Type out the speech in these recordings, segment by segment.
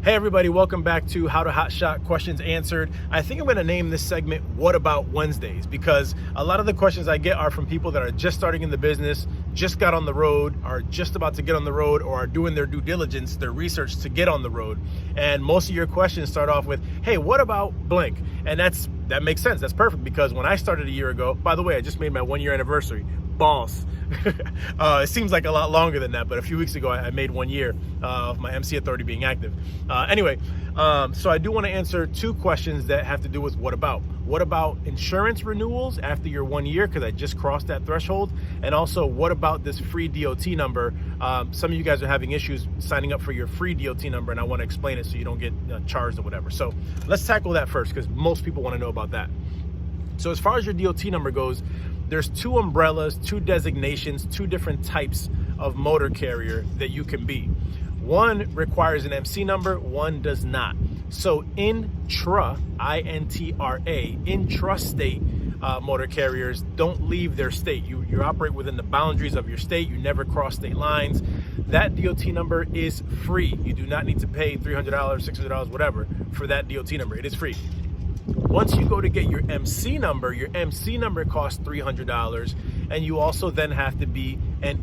Hey everybody, welcome back to How to Hotshot Questions Answered. I think I'm gonna name this segment, What About Wednesdays? Because a lot of the questions I get are from people that are just starting in the business, just got on the road, are just about to get on the road, or are doing their due diligence, their research to get on the road. And most of your questions start off with, hey, what about blank? And that makes sense, that's perfect, because when I started a year ago, by the way, I just made my 1-year anniversary. Boss. It seems like a lot longer than that, but a few weeks ago I made 1 year of my MC authority being active. So I do want to answer 2 questions that have to do with what about insurance renewals after your 1 year, because I just crossed that threshold, and also what about this free DOT number. Some of you guys are having issues signing up for your free DOT number, and I want to explain it so you don't get charged or whatever. So let's tackle that first, because most people want to know about that. So as far as your DOT number goes, there's 2 umbrellas, 2 designations, 2 different types of motor carrier that you can be. One requires an MC number, one does not. So intra, I-N-T-R-A, intrastate motor carriers don't leave their state. You operate within the boundaries of your state. You never cross state lines. That DOT number is free. You do not need to pay $300, $600, whatever, for that DOT number. It is free. Once you go to get your MC number costs $300, and you also then have to be an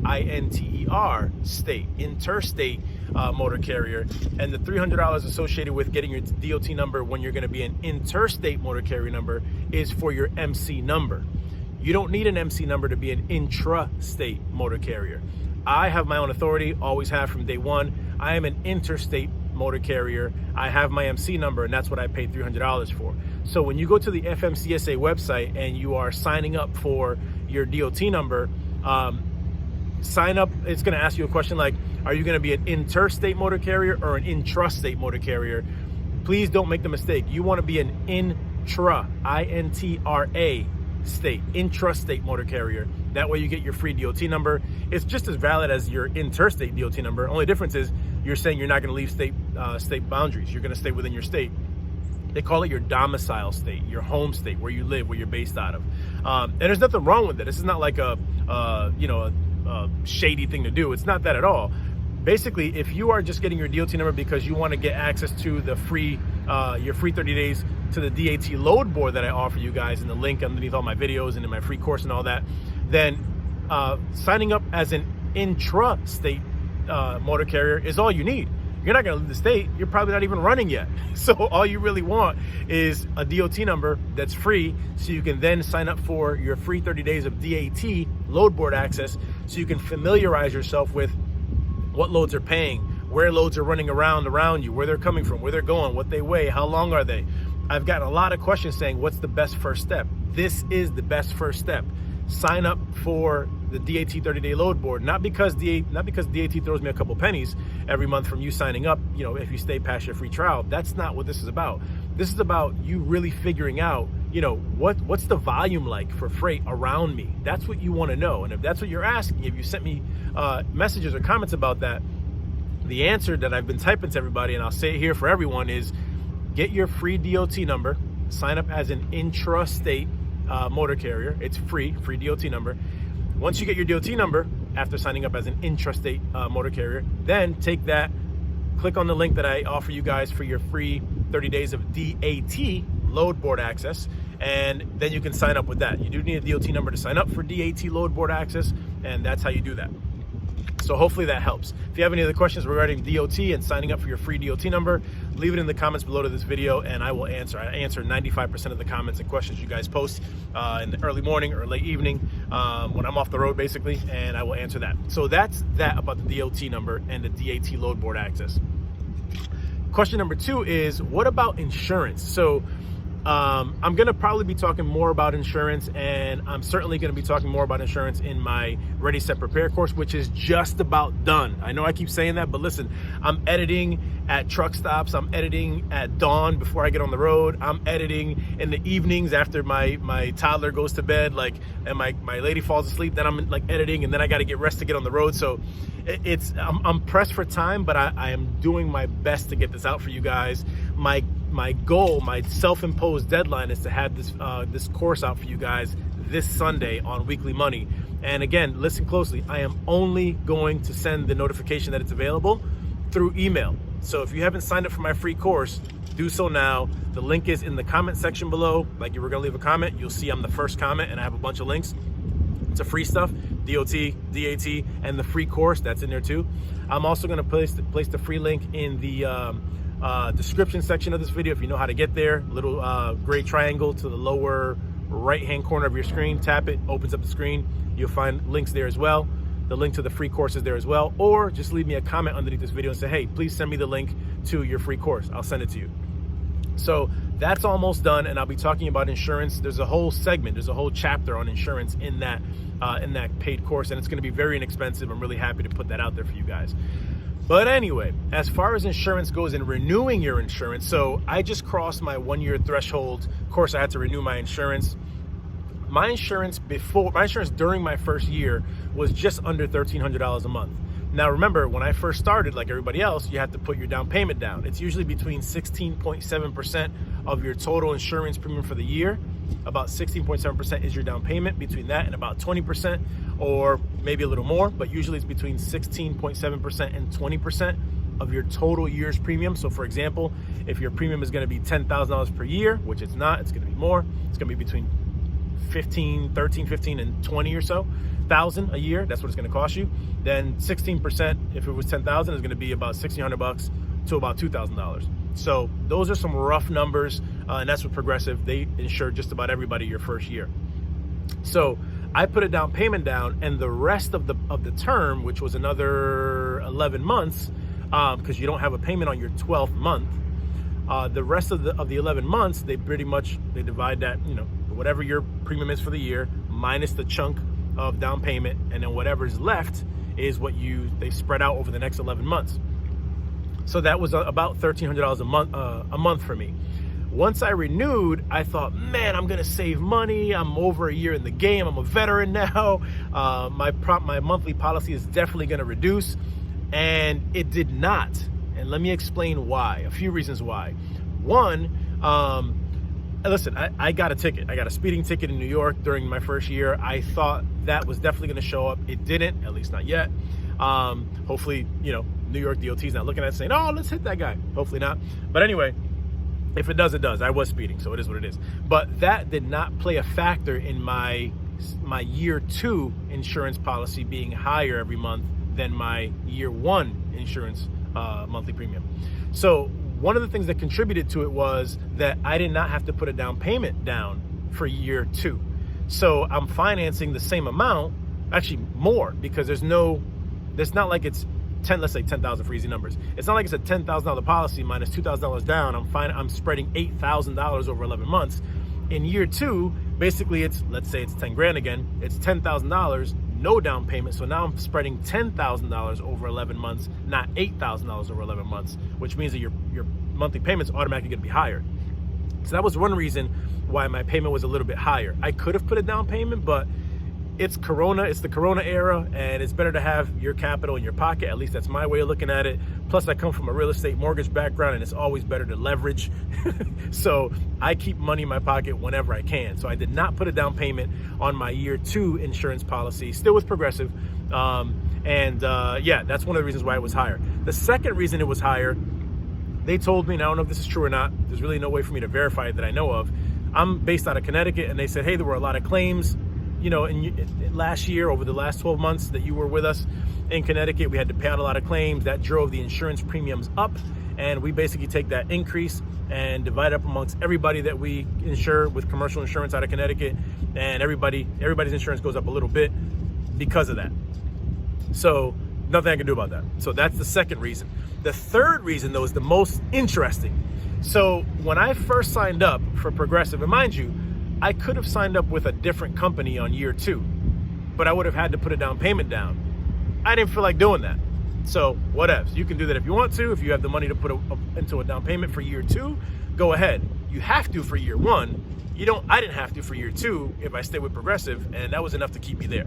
I-N-T-E-R state, interstate motor carrier, and the $300 associated with getting your DOT number when you're going to be an interstate motor carrier number is for your MC number. You don't need an MC number to be an intrastate motor carrier. I have my own authority, always have from day one. I am an interstate motor carrier. I have my MC number, and that's what I paid $300 for. So when you go to the FMCSA website and you are signing up for your DOT number, sign up. It's going to ask you a question like, are you going to be an interstate motor carrier or an intrastate motor carrier? Please don't make the mistake. You want to be an intra, I-N-T-R-A state, intrastate motor carrier. That way you get your free DOT number. It's just as valid as your interstate DOT number. Only difference is you're saying you're not going to leave state boundaries. You're going to stay within your state. They call it your domicile state, your home state, where you live, where you're based out of. And there's nothing wrong with it. This is not like a shady thing to do. It's not that at all. Basically, if you are just getting your DOT number because you want to get access to the free, your free 30 days to the DAT Loadboard that I offer you guys in the link underneath all my videos and in my free course and all that, then signing up as an intra-state motor carrier is all you need. You're not going to leave the state. You're probably not even running yet. So all you really want is a DOT number that's free, so you can then sign up for your free 30 days of DAT Loadboard access, so you can familiarize yourself with what loads are paying, where loads are running around you, where they're coming from, where they're going, what they weigh, how long are they. I've gotten a lot of questions saying, what's the best first step? This is the best first step. Sign up for the DAT 30-day Loadboard, not because DAT throws me a couple pennies every month from you signing up, if you stay past your free trial. That's not what this is about. This is about you really figuring out, what's the volume like for freight around me. That's what you want to know. And if that's what you're asking, if you sent me messages or comments about that, the answer that I've been typing to everybody, and I'll say it here for everyone, is get your free DOT number, sign up as an intrastate motor carrier. It's free DOT number. Once you get your DOT number, after signing up as an intrastate motor carrier, then take that, click on the link that I offer you guys for your free 30 days of DAT Loadboard access, and then you can sign up with that. You do need a DOT number to sign up for DAT Loadboard access, and that's how you do that. So hopefully that helps. If you have any other questions regarding DOT and signing up for your free DOT number, leave it in the comments below to this video and I will answer. I answer 95% of the comments and questions you guys post in the early morning or late evening when I'm off the road, basically, and I will answer that. So that's that about the DOT number and the DAT Loadboard access. Question number 2 is, what about insurance? So I'm going to probably be talking more about insurance, and I'm certainly going to be talking more about insurance in my Ready, Set, Prepare course, which is just about done. I know I keep saying that, but listen, I'm editing at truck stops. I'm editing at dawn before I get on the road. I'm editing in the evenings after my toddler goes to bed, and my lady falls asleep. Then I'm editing, and then I got to get rest to get on the road. So I'm pressed for time, but I am doing my best to get this out for you guys. My goal, my self-imposed deadline, is to have this course out for you guys this Sunday on Weekly Money. And again, listen closely. I am only going to send the notification that it's available through email. So if you haven't signed up for my free course, do so now. The link is in the comment section below. Like, you were gonna leave a comment, you'll see I'm the first comment, and I have a bunch of links to free stuff, DOT, DAT, and the free course, that's in there too. I'm also gonna place the free link in the description section of this video. If you know how to get there, little gray triangle to the lower right-hand corner of your screen, tap it, opens up the screen. You'll find links there as well. The link to the free course is there as well. Or just leave me a comment underneath this video and say, hey, please send me the link to your free course. I'll send it to you. So that's almost done, and I'll be talking about insurance. There's a whole segment, there's a whole chapter on insurance in that paid course, and it's gonna be very inexpensive. I'm really happy to put that out there for you guys. But anyway, as far as insurance goes and renewing your insurance, so I just crossed my 1-year threshold. Of course, I had to renew my insurance. My insurance during my first year was just under $1,300 a month. Now remember, when I first started, like everybody else, you have to put your down payment down. It's usually between 16.7% of your total insurance premium for the year. About 16.7% is your down payment, between that and about 20%, or maybe a little more, but usually it's between 16.7% and 20% of your total year's premium. So for example, if your premium is gonna be $10,000 per year, which it's not, it's gonna be more. It's gonna be between 15 and 20 or so thousand a year. That's what it's going to cost you. Then 16%, if it was 10,000, is going to be about $1,600 to about $2,000. So those are some rough numbers, and that's with Progressive. They insure just about everybody your first year. So I put a down payment down, and the rest of the term, which was another 11 months, because you don't have a payment on your 12th month. The rest of the 11 months, they divide that, whatever your premium is for the year minus the chunk of down payment, and then whatever's left is what they spread out over the next 11 months. So that was about $1,300 a month for me. Once I renewed, I thought, man, I'm gonna save money. I'm over a year in the game. I'm a veteran now. My monthly policy is definitely gonna reduce, and it did not. And let me explain why. A few reasons why. One, listen, I got a ticket. I got a speeding ticket in New York during my first year. I thought that was definitely going to show up. It didn't, at least not yet. Hopefully, New York DOT is not looking at it saying, oh, let's hit that guy. Hopefully not. But anyway, if it does, it does. I was speeding, so it is what it is. But that did not play a factor in my year 2 insurance policy being higher every month than my year 1 insurance monthly premium. So one of the things that contributed to it was that I did not have to put a down payment down for year 2. So I'm financing the same amount, actually more, because it's not like it's let's say 10,000 for easy numbers. It's not like it's a $10,000 policy minus $2,000 down. I'm spreading $8,000 over 11 months. In year 2, basically let's say it's 10 grand again. It's $10,000, no down payment. So now I'm spreading $10,000 over 11 months, not $8,000 over 11 months, which means that your monthly payment's automatically gonna be higher. So that was one reason why my payment was a little bit higher. I could have put a down payment, but it's the Corona era, and it's better to have your capital in your pocket. At least that's my way of looking at it. Plus, I come from a real estate mortgage background, and it's always better to leverage. So I keep money in my pocket whenever I can. So I did not put a down payment on my year 2 insurance policy, still with Progressive. Yeah, that's one of the reasons why it was higher. The second reason it was higher, they told me, and I don't know if this is true or not, there's really no way for me to verify it that I know of. I'm based out of Connecticut, and they said, hey, there were a lot of claims, last year, over the last 12 months that you were with us in Connecticut. We had to pay out a lot of claims. That drove the insurance premiums up, and we basically take that increase and divide up amongst everybody that we insure with commercial insurance out of Connecticut, and everybody's insurance goes up a little bit because of that. So nothing I can do about that. So that's the second reason. The third reason, though, is the most interesting. So when I first signed up for Progressive, and mind you, I could have signed up with a different company on year 2, but I would have had to put a down payment down. I didn't feel like doing that. So whatever. You can do that if you want to. If you have the money to put into a down payment for year 2, go ahead. You have to for year 1. I didn't have to for year 2 if I stayed with Progressive, and that was enough to keep me there.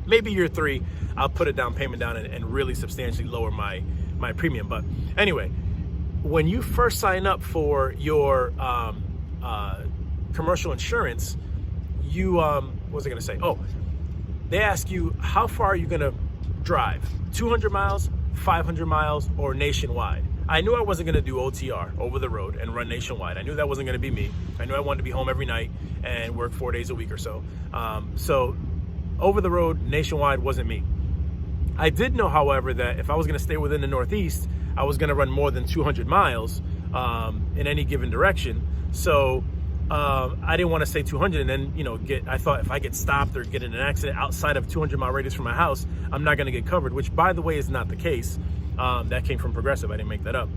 Maybe year 3, I'll put a down payment down and really substantially lower my premium. But anyway, when you first sign up for your commercial insurance, what was I gonna say? Oh, they ask you, how far are you gonna drive? 200 miles, 500 miles, or nationwide? I knew I wasn't going to do OTR, over the road, and run nationwide. I knew that wasn't going to be me. I knew I wanted to be home every night and work 4 days a week or so. So over the road, nationwide wasn't me. I did know, however, that if I was going to stay within the Northeast, I was going to run more than 200 miles in any given direction. So I didn't want to say 200 and then, you know, I thought if I get stopped or get in an accident outside of 200-mile radius from my house, I'm not going to get covered, which, by the way, is not the case. That came from Progressive. I didn't make that up.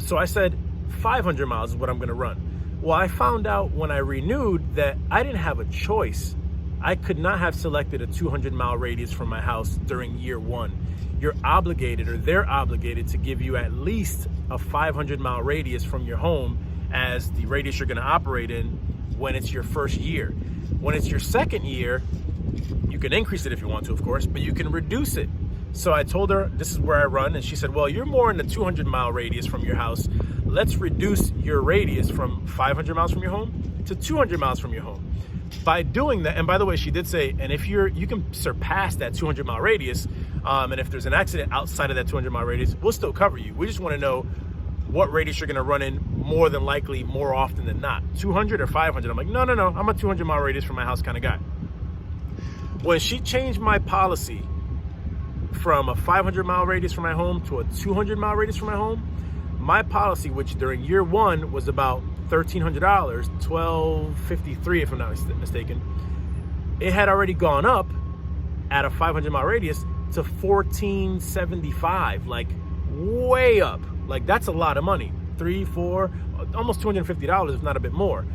So I said 500 miles is what I'm going to run. Well, I found out when I renewed that I didn't have a choice. I could not have selected a 200-mile radius from my house during year one. You're obligated, or they're obligated, to give you at least a 500-mile radius from your home as the radius you're going to operate in when it's your first year. When it's your second year, you can increase it if you want to, of course, but you can reduce it. So I told her, this is where I run, and she said, well, you're more in the 200-mile radius from your house. Let's reduce your radius from 500 miles from your home to 200 miles from your home. By doing that, and by the way, she did say, and if you can surpass that 200-mile radius, and if there's an accident outside of that 200-mile radius, we'll still cover you. We just want to know what radius you're going to run in more than likely, more often than not, 200 or 500. I'm like, no, I'm a 200-mile radius from my house kind of guy. When she changed my policy from a 500-mile radius from my home to a 200-mile radius from my home, my policy, which during year one was about $1,300, $1,253 if I'm not mistaken, it had already gone up at a 500-mile radius to $1,475, like way up. Like, that's a lot of money. $300, $400, almost $250, if not a bit more.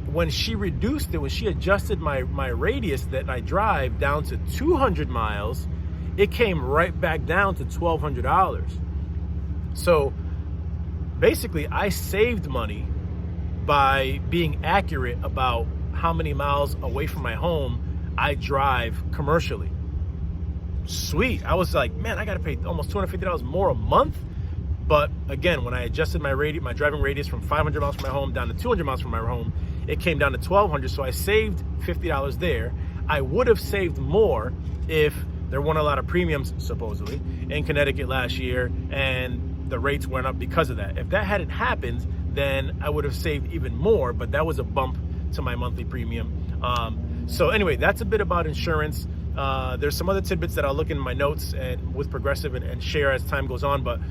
When she reduced it, when she adjusted my radius that I drive down to 200 miles, it came right back down to $1,200. So basically, I saved money by being accurate about how many miles away from my home I drive commercially. Sweet. I was like, man, I got to pay almost $250 more a month. But again, when I adjusted my driving radius from 500 miles from my home down to 200 miles from my home, it came down to $1,200. So I saved $50 there. I would have saved more if there weren't a lot of premiums, supposedly, in Connecticut last year, and the rates went up because of that. If that hadn't happened, then I would have saved even more, but that was a bump to my monthly premium. So anyway, that's a bit about insurance. There's some other tidbits that I'll look in my notes and with Progressive and share as time goes on, but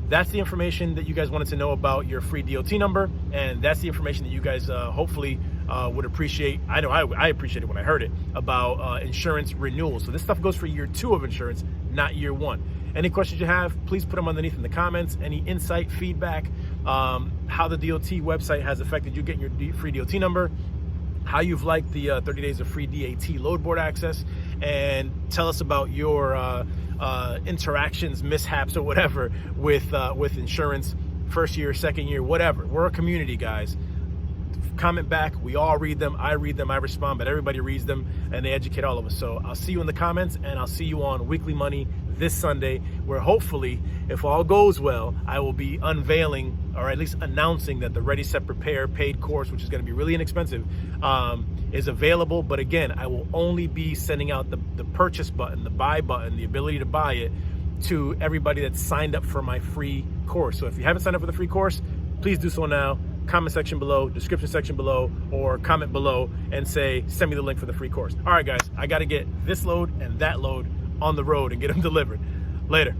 that's the information that you guys wanted to know about your free DOT number, and that's the information that you guys hopefully would appreciate. I know I appreciated when I heard it about insurance renewal. So this stuff goes for year 2 of insurance, not year 1. Any questions you have, please put them underneath in the comments. Any insight, feedback, how the DOT website has affected you getting your free DOT number, how you've liked the 30 days of free DAT Loadboard access, and tell us about your interactions, mishaps, or whatever with insurance, first year, second year, whatever. We're a community, guys. Comment back. We all read them. I read them. I respond, but everybody reads them, and they educate all of us. So I'll see you in the comments, and I'll see you on Weekly Money this Sunday, where hopefully, if all goes well, I will be unveiling, or at least announcing, that the Ready, Set, Prepare paid course, which is going to be really inexpensive, is available. But again, I will only be sending out the purchase button, the buy button, the ability to buy it, to everybody that's signed up for my free course. So if you haven't signed up for the free course, please do so now. Comment section below, description section below, or comment below and say, send me the link for the free course. All right, guys, I got to get this load and that load on the road and get them delivered. Later.